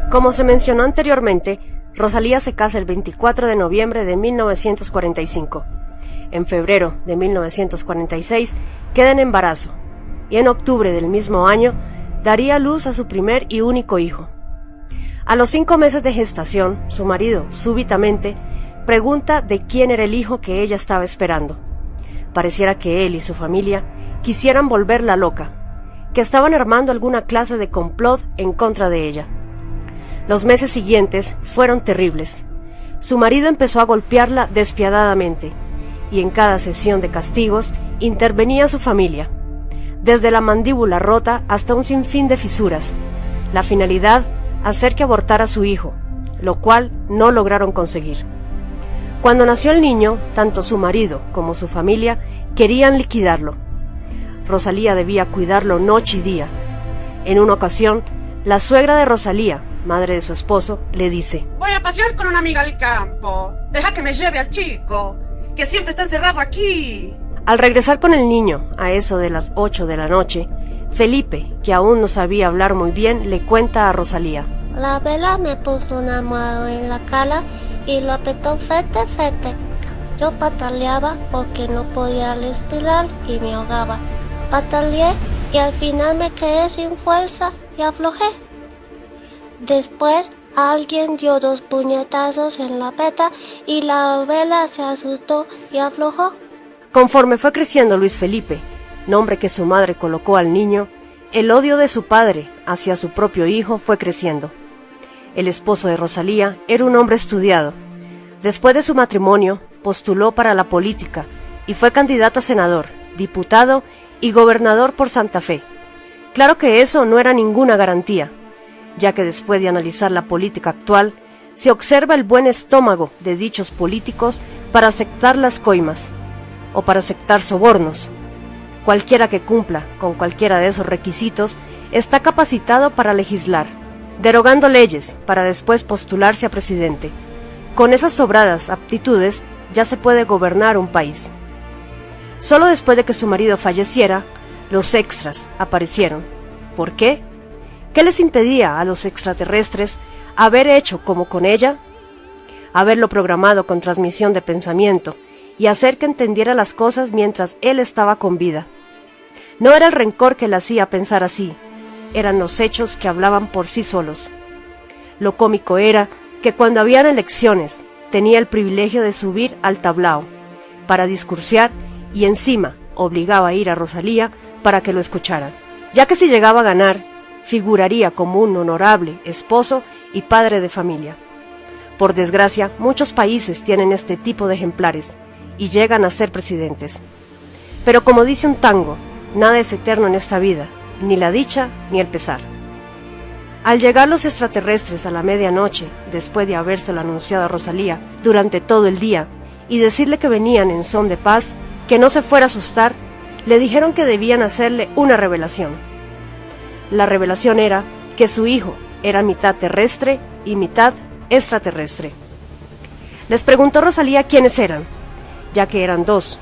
Como se mencionó anteriormente, Rosalía se casa el 24 de noviembre de 1945. En febrero de 1946 queda en embarazo y en octubre del mismo año daría a luz a su primer y único hijo. A los 5 meses de gestación, su marido, súbitamente, pregunta de quién era el hijo que ella estaba esperando. Pareciera que él y su familia quisieran volverla loca, que estaban armando alguna clase de complot en contra de ella. Los meses siguientes fueron terribles. Su marido empezó a golpearla despiadadamente, y en cada sesión de castigos intervenía su familia, desde la mandíbula rota hasta un sinfín de fisuras. La finalidad, hacer que abortara a su hijo, lo cual no lograron conseguir. Cuando nació el niño, tanto su marido como su familia querían liquidarlo. Rosalía debía cuidarlo noche y día. En una ocasión, la suegra de Rosalía, madre de su esposo, le dice: voy a pasear con una amiga al campo. Deja que me lleve al chico, que siempre está encerrado aquí. Al regresar con el niño, a eso de las 8 de la noche, Felipe, que aún no sabía hablar muy bien, le cuenta a Rosalía: la abuela me puso una mano en la cara y lo apretó fuerte. Yo pataleaba porque no podía respirar y me ahogaba. Pataleé y al final me quedé sin fuerza y aflojé. Después alguien dio 2 puñetazos en la peta y la abuela se asustó y aflojó. Conforme fue creciendo Luis Felipe, nombre que su madre colocó al niño, el odio de su padre hacia su propio hijo fue creciendo. El esposo de Rosalía era un hombre estudiado. Después de su matrimonio, postuló para la política y fue candidato a senador, diputado y gobernador por Santa Fe. Claro que eso no era ninguna garantía, ya que después de analizar la política actual, se observa el buen estómago de dichos políticos para aceptar las coimas o para aceptar sobornos. Cualquiera que cumpla con cualquiera de esos requisitos está capacitado para legislar, derogando leyes para después postularse a presidente. Con esas sobradas aptitudes ya se puede gobernar un país. Solo después de que su marido falleciera, los extras aparecieron. ¿Por qué? ¿Qué les impedía a los extraterrestres haber hecho como con ella? Haberlo programado con transmisión de pensamiento y hacer que entendiera las cosas mientras él estaba con vida. No era el rencor que le hacía pensar así, eran los hechos que hablaban por sí solos. Lo cómico era que cuando habían elecciones tenía el privilegio de subir al tablao para discursiar y encima obligaba a ir a Rosalía para que lo escuchara, ya que si llegaba a ganar, figuraría como un honorable esposo y padre de familia. Por desgracia, muchos países tienen este tipo de ejemplares y llegan a ser presidentes. Pero como dice un tango, nada es eterno en esta vida, ni la dicha ni el pesar. Al llegar los extraterrestres a la medianoche, después de habérselo anunciado a Rosalía durante todo el día y decirle que venían en son de paz, que no se fuera a asustar, le dijeron que debían hacerle una revelación. La revelación era que su hijo era mitad terrestre y mitad extraterrestre. Les preguntó Rosalía quiénes eran, ya que eran 2,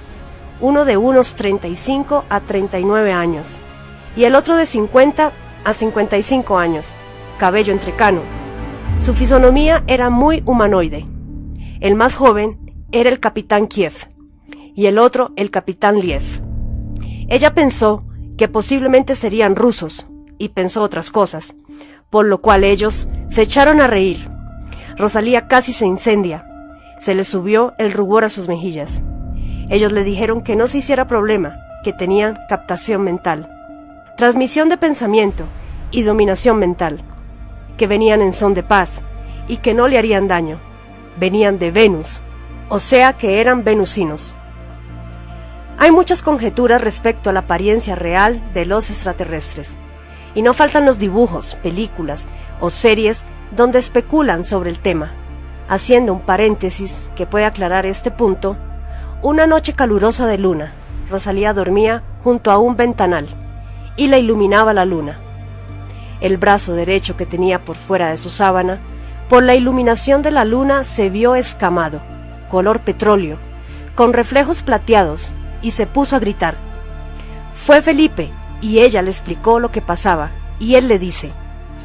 uno de unos 35 a 39 años y el otro de 50 a 55 años, cabello entrecano. Su fisonomía era muy humanoide. El más joven era el capitán Kiev y el otro el capitán Liev. Ella pensó que posiblemente serían rusos y pensó otras cosas, por lo cual ellos se echaron a reír. Rosalía casi se incendia, se le subió el rubor a sus mejillas. Ellos le dijeron que no se hiciera problema, que tenían captación mental, transmisión de pensamiento y dominación mental, que venían en son de paz y que no le harían daño. Venían de Venus, o sea que eran venusinos. Hay muchas conjeturas respecto a la apariencia real de los extraterrestres, y no faltan los dibujos, películas o series donde especulan sobre el tema. Haciendo un paréntesis que puede aclarar este punto, una noche calurosa de luna, Rosalía dormía junto a un ventanal y la iluminaba la luna. El brazo derecho que tenía por fuera de su sábana, por la iluminación de la luna se vio escamado, color petróleo, con reflejos plateados, y se puso a gritar. Fue Felipe, y ella le explicó lo que pasaba, y él le dice: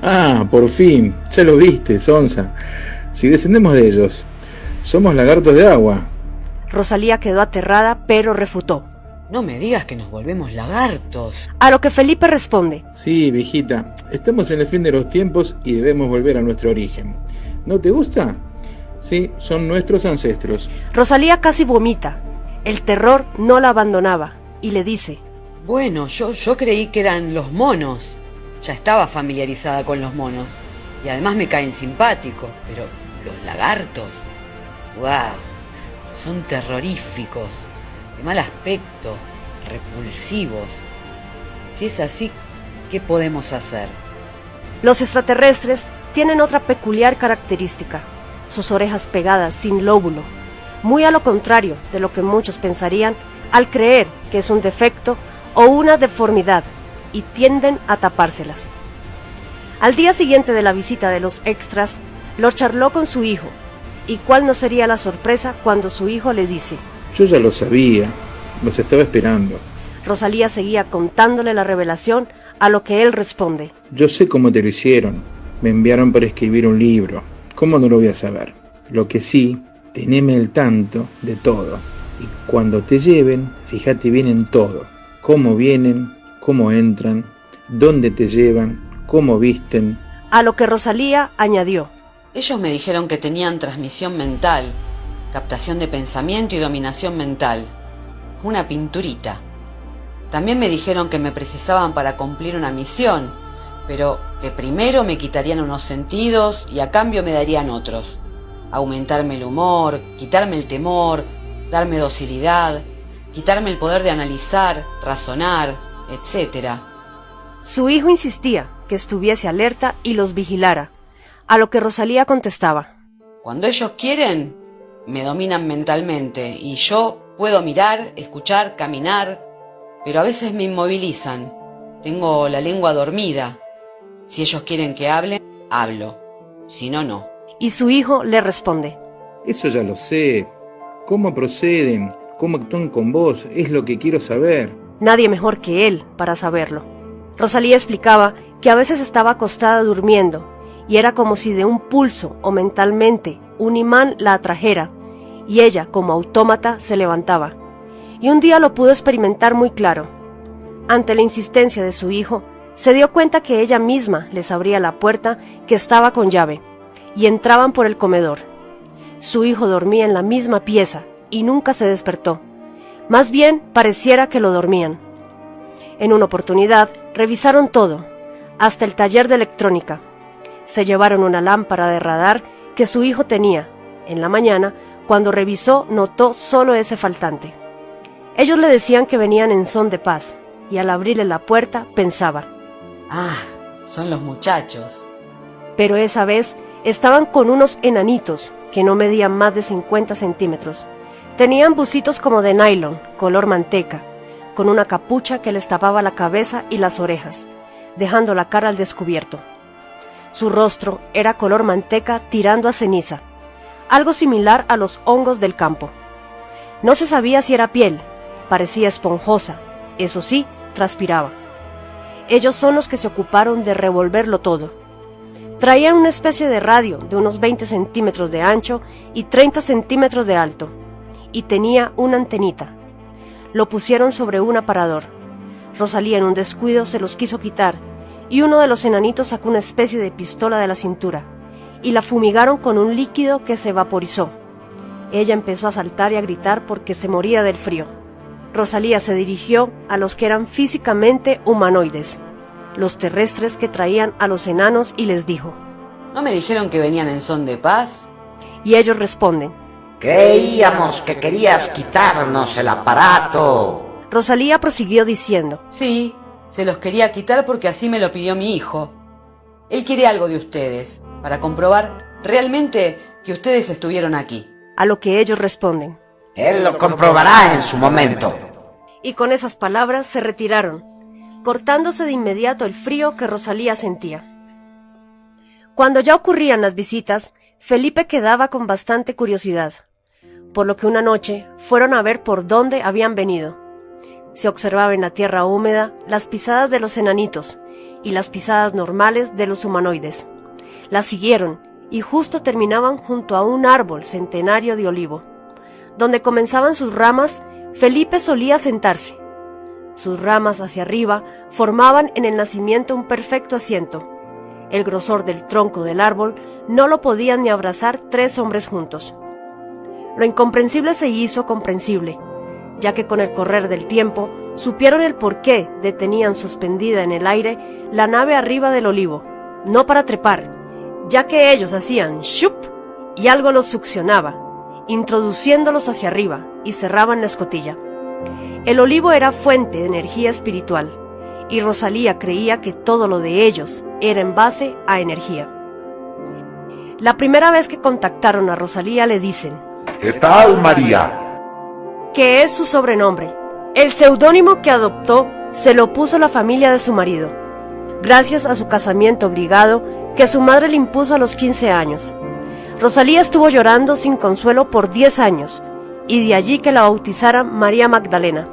Ah, por fin, ya lo viste, Sonsa. Si descendemos de ellos, somos lagartos de agua. Rosalía quedó aterrada, pero refutó. No me digas que nos volvemos lagartos. A lo que Felipe responde. Sí, viejita, estamos en el fin de los tiempos y debemos volver a nuestro origen. ¿No te gusta? Sí, son nuestros ancestros. Rosalía casi vomita. El terror no la abandonaba y le dice. Bueno, yo creí que eran los monos. Ya estaba familiarizada con los monos. Y además me caen simpáticos. Pero los lagartos, ¡guau! Son terroríficos, de mal aspecto, repulsivos. Si es así, ¿qué podemos hacer? Los extraterrestres tienen otra peculiar característica. Sus orejas pegadas, sin lóbulo. Muy a lo contrario de lo que muchos pensarían al creer que es un defecto o una deformidad, y tienden a tapárselas. Al día siguiente de la visita de los extras, lo charló con su hijo, y cuál no sería la sorpresa cuando su hijo le dice: Yo ya lo sabía, los estaba esperando. Rosalía seguía contándole la revelación, a lo que él responde: Yo sé cómo te lo hicieron, me enviaron para escribir un libro, ¿cómo no lo voy a saber? Lo que sí, teneme el tanto de todo, y cuando te lleven, fíjate bien en todo, cómo vienen, cómo entran, dónde te llevan, cómo visten. A lo que Rosalía añadió: Ellos me dijeron que tenían transmisión mental, captación de pensamiento y dominación mental. Una pinturita. También me dijeron que me precisaban para cumplir una misión, pero que primero me quitarían unos sentidos y a cambio me darían otros. Aumentarme el humor, quitarme el temor, darme docilidad, quitarme el poder de analizar, razonar, etc. Su hijo insistía que estuviese alerta y los vigilara, a lo que Rosalía contestaba: Cuando ellos quieren, me dominan mentalmente y yo puedo mirar, escuchar, caminar, pero a veces me inmovilizan. Tengo la lengua dormida. Si ellos quieren que hable, hablo. Si no, no. Y su hijo le responde: Eso ya lo sé. ¿Cómo proceden? ¿Cómo actúan con vos? Es lo que quiero saber. Nadie mejor que él para saberlo. Rosalía explicaba que a veces estaba acostada durmiendo y era como si de un pulso o mentalmente un imán la atrajera y ella, como autómata, se levantaba. Y un día lo pudo experimentar muy claro. Ante la insistencia de su hijo, se dio cuenta que ella misma les abría la puerta, que estaba con llave, y entraban por el comedor. Su hijo dormía en la misma pieza y nunca se despertó. Más bien pareciera que lo dormían. En una oportunidad revisaron todo, hasta el taller de electrónica. Se llevaron una lámpara de radar que su hijo tenía. En la mañana, cuando revisó, notó solo ese faltante. Ellos le decían que venían en son de paz, y al abrirle la puerta pensaba: Ah, son los muchachos. Pero esa vez estaban con unos enanitos que no medían más de 50 centímetros. Tenían bucitos como de nylon, color manteca, con una capucha que les tapaba la cabeza y las orejas, dejando la cara al descubierto. Su rostro era color manteca tirando a ceniza, algo similar a los hongos del campo. No se sabía si era piel, parecía esponjosa, eso sí, transpiraba. Ellos son los que se ocuparon de revolverlo todo. Traían una especie de radio de unos 20 centímetros de ancho y 30 centímetros de alto, y tenía una antenita. Lo pusieron sobre un aparador. Rosalía en un descuido se los quiso quitar, y uno de los enanitos sacó una especie de pistola de la cintura, y la fumigaron con un líquido que se vaporizó. Ella empezó a saltar y a gritar porque se moría del frío. Rosalía se dirigió a los que eran físicamente humanoides, los terrestres que traían a los enanos, y les dijo: ¿No me dijeron que venían en son de paz? Y ellos responden: Creíamos que querías quitarnos el aparato. Rosalía prosiguió diciendo: Sí, se los quería quitar porque así me lo pidió mi hijo. Él quiere algo de ustedes, para comprobar realmente que ustedes estuvieron aquí. A lo que ellos responden: Él lo comprobará en su momento. Y con esas palabras se retiraron, cortándose de inmediato el frío que Rosalía sentía. Cuando ya ocurrían las visitas, Felipe quedaba con bastante curiosidad, por lo que una noche fueron a ver por dónde habían venido. Se observaba en la tierra húmeda las pisadas de los enanitos y las pisadas normales de los humanoides. Las siguieron y justo terminaban junto a un árbol centenario de olivo. Donde comenzaban sus ramas, Felipe solía sentarse. Sus ramas hacia arriba formaban en el nacimiento un perfecto asiento. El grosor del tronco del árbol no lo podían ni abrazar 3 hombres juntos. Lo incomprensible se hizo comprensible, ya que con el correr del tiempo supieron el por qué detenían suspendida en el aire la nave arriba del olivo, no para trepar, ya que ellos hacían ¡shup! Y algo los succionaba, introduciéndolos hacia arriba y cerraban la escotilla. El olivo era fuente de energía espiritual, y Rosalía creía que todo lo de ellos era en base a energía. La primera vez que contactaron a Rosalía le dicen: ¿Qué tal, María? Que es su sobrenombre. El seudónimo que adoptó se lo puso la familia de su marido, gracias a su casamiento obligado que su madre le impuso a los 15 años. Rosalía estuvo llorando sin consuelo por 10 años, y de allí que la bautizaran María Magdalena.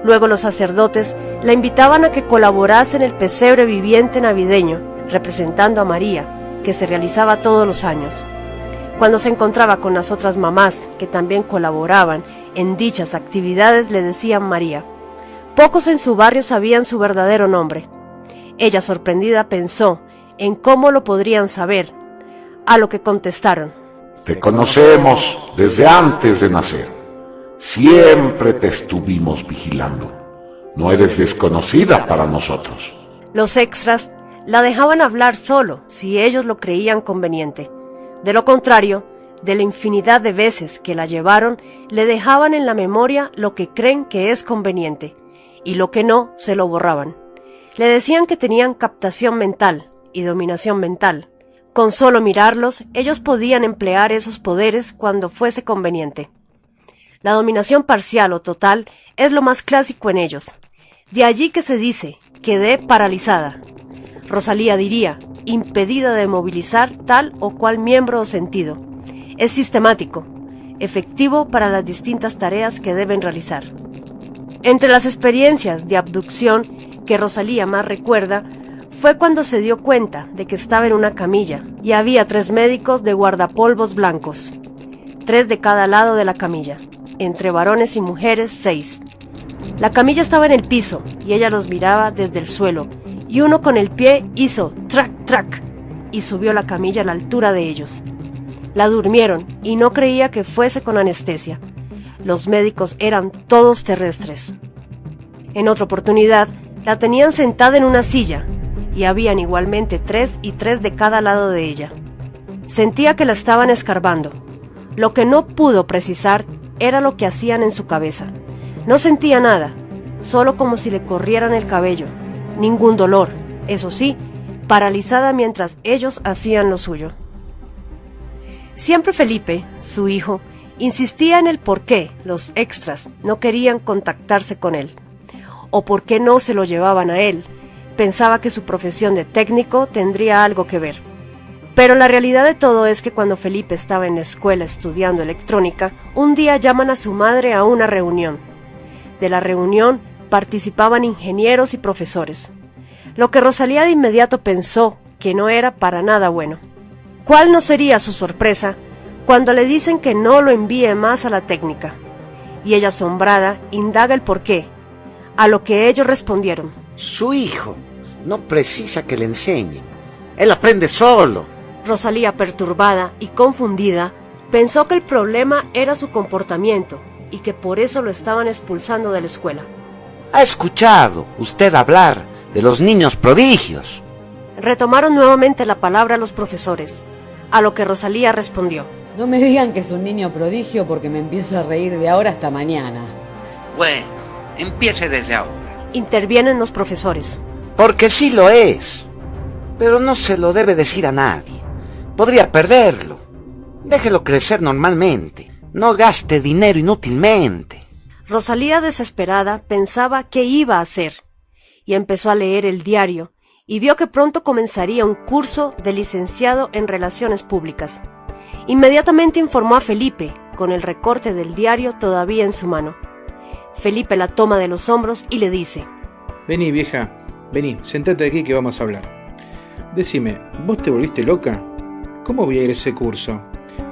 Luego los sacerdotes la invitaban a que colaborase en el pesebre viviente navideño, representando a María, que se realizaba todos los años. Cuando se encontraba con las otras mamás que también colaboraban en dichas actividades, le decían María. Pocos en su barrio sabían su verdadero nombre. Ella, sorprendida, pensó en cómo lo podrían saber, a lo que contestaron: Te conocemos desde antes de nacer. Siempre te estuvimos vigilando. No eres desconocida para nosotros. Los extras la dejaban hablar solo si ellos lo creían conveniente. De lo contrario, de la infinidad de veces que la llevaron, le dejaban en la memoria lo que creen que es conveniente, y lo que no, se lo borraban. Le decían que tenían captación mental y dominación mental. Con solo mirarlos, ellos podían emplear esos poderes cuando fuese conveniente. La dominación parcial o total es lo más clásico en ellos. De allí que se dice, quedé paralizada. Rosalía diría, impedida de movilizar tal o cual miembro o sentido. Es sistemático, efectivo para las distintas tareas que deben realizar. Entre las experiencias de abducción que Rosalía más recuerda, fue cuando se dio cuenta de que estaba en una camilla y había 3 médicos de guardapolvos blancos, 3 de cada lado de la camilla, entre varones y mujeres 6. La camilla estaba en el piso y ella los miraba desde el suelo, y uno con el pie hizo trac trac y subió la camilla a la altura de ellos. La durmieron y no creía que fuese con anestesia. Los médicos eran todos terrestres. En otra oportunidad, la tenían sentada en una silla y habían igualmente 3 y 3 de cada lado de ella. Sentía que la estaban escarbando. Lo que no pudo precisar era lo que hacían en su cabeza. No sentía nada, solo como si le corrieran el cabello. Ningún dolor, eso sí, paralizada mientras ellos hacían lo suyo. Siempre Felipe, su hijo, insistía en el por qué los extras no querían contactarse con él, o por qué no se lo llevaban a él. Pensaba que su profesión de técnico tendría algo que ver. Pero la realidad de todo es que cuando Felipe estaba en la escuela estudiando electrónica, un día llaman a su madre a una reunión. De la reunión participaban ingenieros y profesores, lo que Rosalía de inmediato pensó que no era para nada bueno. ¿Cuál no sería su sorpresa cuando le dicen que no lo envíe más a la técnica? Y ella, asombrada, indaga el porqué, a lo que ellos respondieron: Su hijo no precisa que le enseñen. Él aprende solo. Rosalía, perturbada y confundida, pensó que el problema era su comportamiento y que por eso lo estaban expulsando de la escuela. ¿Ha escuchado usted hablar de los niños prodigios? Retomaron nuevamente la palabra los profesores, a lo que Rosalía respondió: No me digan que es un niño prodigio porque me empiezo a reír de ahora hasta mañana. Bueno, empiece desde ahora. Intervienen los profesores. Porque sí lo es, pero no se lo debe decir a nadie. Podría perderlo. Déjelo crecer normalmente. No gaste dinero inútilmente. Rosalía, desesperada, pensaba qué iba a hacer, y empezó a leer el diario, y vio que pronto comenzaría un curso de licenciado en Relaciones Públicas. Inmediatamente informó a Felipe, con el recorte del diario todavía en su mano. Felipe la toma de los hombros y le dice: Vení, vieja, vení, sentate aquí que vamos a hablar. Decime, ¿vos te volviste loca? ¿Cómo voy a ir a ese curso?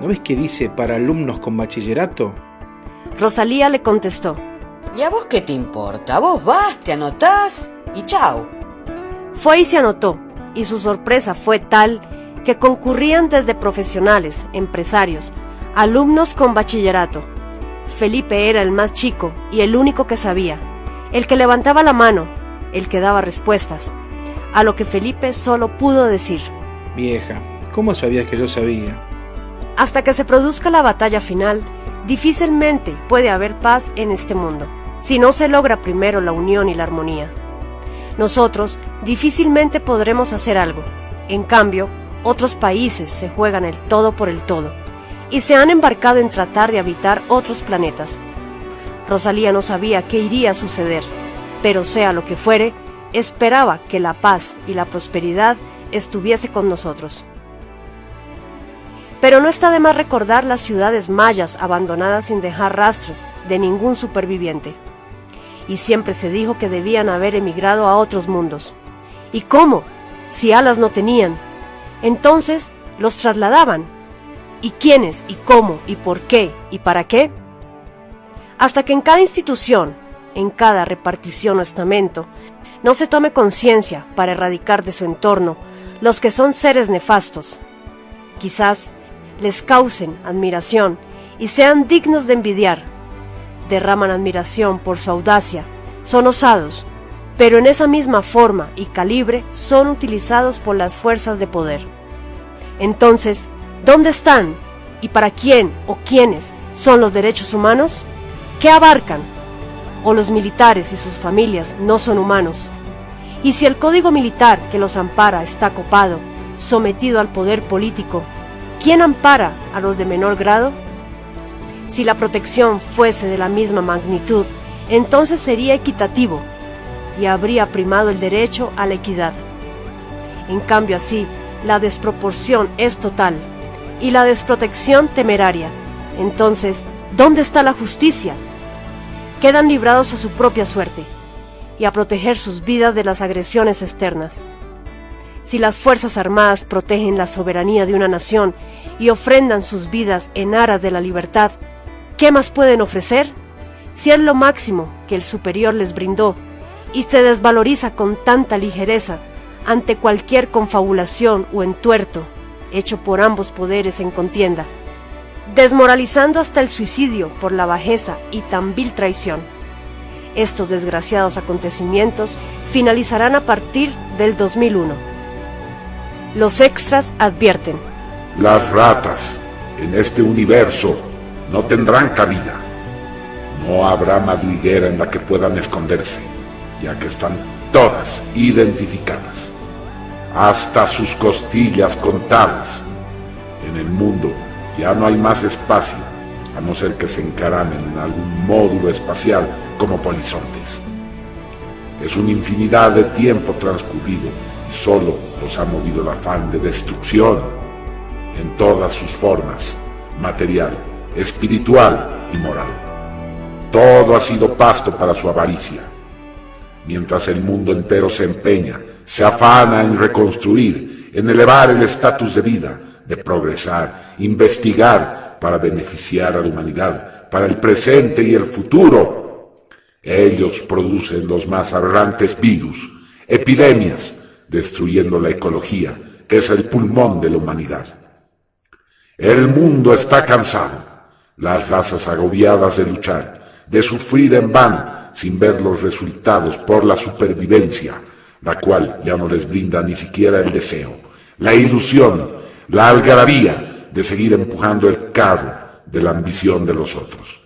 ¿No ves que dice para alumnos con bachillerato? Rosalía le contestó: ¿Y a vos qué te importa? Vos vas, te anotás y chau. Fue y se anotó, y su sorpresa fue tal que concurrían desde profesionales, empresarios, alumnos con bachillerato. Felipe era el más chico y el único que sabía, el que levantaba la mano, el que daba respuestas, a lo que Felipe solo pudo decir: Vieja, ¿cómo sabías que yo sabía? Hasta que se produzca la batalla final, difícilmente puede haber paz en este mundo, si no se logra primero la unión y la armonía. Nosotros difícilmente podremos hacer algo. En cambio, otros países se juegan el todo por el todo, y se han embarcado en tratar de habitar otros planetas. Rosalía no sabía qué iría a suceder, pero sea lo que fuere, esperaba que la paz y la prosperidad estuviese con nosotros. Pero no está de más recordar las ciudades mayas abandonadas sin dejar rastros de ningún superviviente. Y siempre se dijo que debían haber emigrado a otros mundos. ¿Y cómo? Si alas no tenían. Entonces los trasladaban. ¿Y quiénes? ¿Y cómo? ¿Y por qué? ¿Y para qué? Hasta que en cada institución, en cada repartición o estamento, no se tome conciencia para erradicar de su entorno los que son seres nefastos. Quizás les causen admiración y sean dignos de envidiar. Derraman admiración por su audacia, son osados, pero en esa misma forma y calibre son utilizados por las fuerzas de poder. Entonces, ¿dónde están? ¿Y para quién o quiénes son los derechos humanos? ¿Qué abarcan? ¿O los militares y sus familias no son humanos? Y si el código militar que los ampara está copado, sometido al poder político, ¿quién ampara a los de menor grado? Si la protección fuese de la misma magnitud, entonces sería equitativo y habría primado el derecho a la equidad. En cambio así, la desproporción es total y la desprotección temeraria. Entonces, ¿dónde está la justicia? Quedan librados a su propia suerte y a proteger sus vidas de las agresiones externas. Si las Fuerzas Armadas protegen la soberanía de una nación y ofrendan sus vidas en aras de la libertad, ¿qué más pueden ofrecer? Si es lo máximo que el superior les brindó y se desvaloriza con tanta ligereza ante cualquier confabulación o entuerto hecho por ambos poderes en contienda, desmoralizando hasta el suicidio por la bajeza y tan vil traición. Estos desgraciados acontecimientos finalizarán a partir del 2001. Los extras advierten: Las ratas en este universo no tendrán cabida. No habrá madriguera en la que puedan esconderse, ya que están todas identificadas, hasta sus costillas contadas. En el mundo ya no hay más espacio, a no ser que se encaramen en algún módulo espacial como polizontes. Es una infinidad de tiempo transcurrido y solo los ha movido el afán de destrucción en todas sus formas, material, espiritual y moral. Todo ha sido pasto para su avaricia. Mientras el mundo entero se empeña, se afana en reconstruir, en elevar el estatus de vida, de progresar, investigar para beneficiar a la humanidad, para el presente y el futuro, ellos producen los más aberrantes virus, epidemias, destruyendo la ecología, que es el pulmón de la humanidad. El mundo está cansado, las razas agobiadas de luchar, de sufrir en vano, sin ver los resultados por la supervivencia, la cual ya no les brinda ni siquiera el deseo, la ilusión, la algarabía de seguir empujando el carro de la ambición de los otros.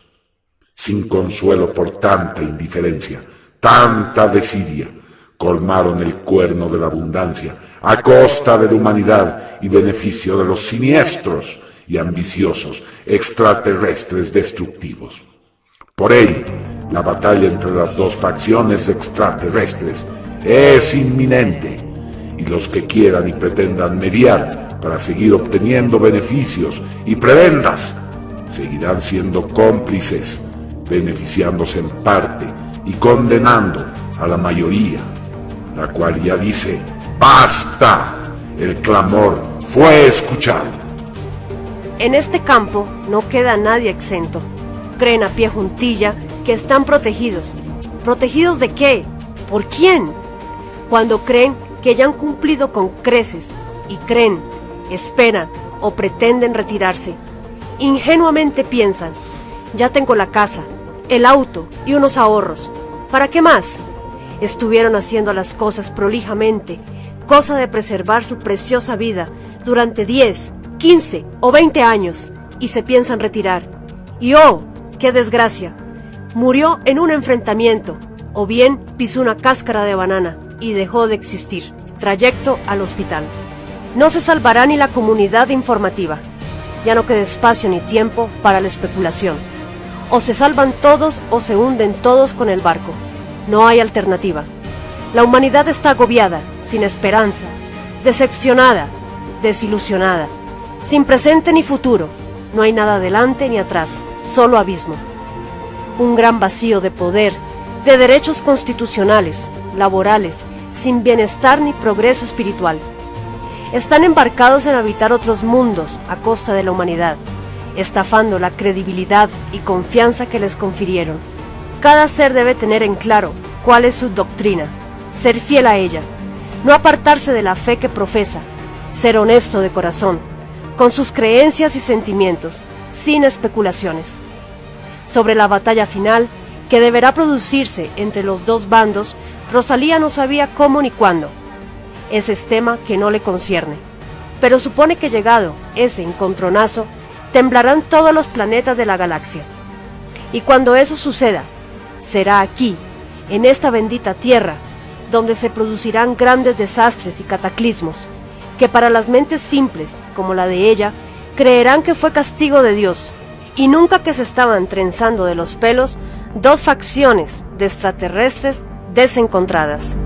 Sin consuelo por tanta indiferencia, tanta desidia, colmaron el cuerno de la abundancia a costa de la humanidad y beneficio de los siniestros y ambiciosos extraterrestres destructivos. Por ello, la batalla entre las dos facciones extraterrestres es inminente, y los que quieran y pretendan mediar para seguir obteniendo beneficios y prebendas seguirán siendo cómplices beneficiándose en parte y condenando a la mayoría, la cual ya dice: ¡basta! El clamor fue escuchado. En este campo no queda nadie exento. Creen a pie juntilla que están protegidos. ¿Protegidos de qué? ¿Por quién? Cuando creen que ya han cumplido con creces y creen, esperan o pretenden retirarse. Ingenuamente piensan: ya tengo la casa, el auto y unos ahorros. ¿Para qué más? Estuvieron haciendo las cosas prolijamente, cosa de preservar su preciosa vida durante 10, 15 o 20 años, y se piensan retirar. Y ¡oh, qué desgracia! Murió en un enfrentamiento, o bien pisó una cáscara de banana y dejó de existir. Trayecto al hospital. No se salvará ni la comunidad informativa. Ya no queda espacio ni tiempo para la especulación. O se salvan todos o se hunden todos con el barco. No hay alternativa. La humanidad está agobiada, sin esperanza, decepcionada, desilusionada, sin presente ni futuro. No hay nada adelante ni atrás, solo abismo. Un gran vacío de poder, de derechos constitucionales, laborales, sin bienestar ni progreso espiritual. Están embarcados en habitar otros mundos a costa de la humanidad, estafando la credibilidad y confianza que les confirieron. Cada ser debe tener en claro cuál es su doctrina, ser fiel a ella, no apartarse de la fe que profesa, ser honesto de corazón, con sus creencias y sentimientos, sin especulaciones. Sobre la batalla final, que deberá producirse entre los dos bandos, Rosalía no sabía cómo ni cuándo. Ese es tema que no le concierne, pero supone que llegado ese encontronazo, temblarán todos los planetas de la galaxia. Y cuando eso suceda, será aquí, en esta bendita tierra, donde se producirán grandes desastres y cataclismos, que para las mentes simples, como la de ella, creerán que fue castigo de Dios, y nunca que se estaban trenzando de los pelos dos facciones de extraterrestres desencontradas.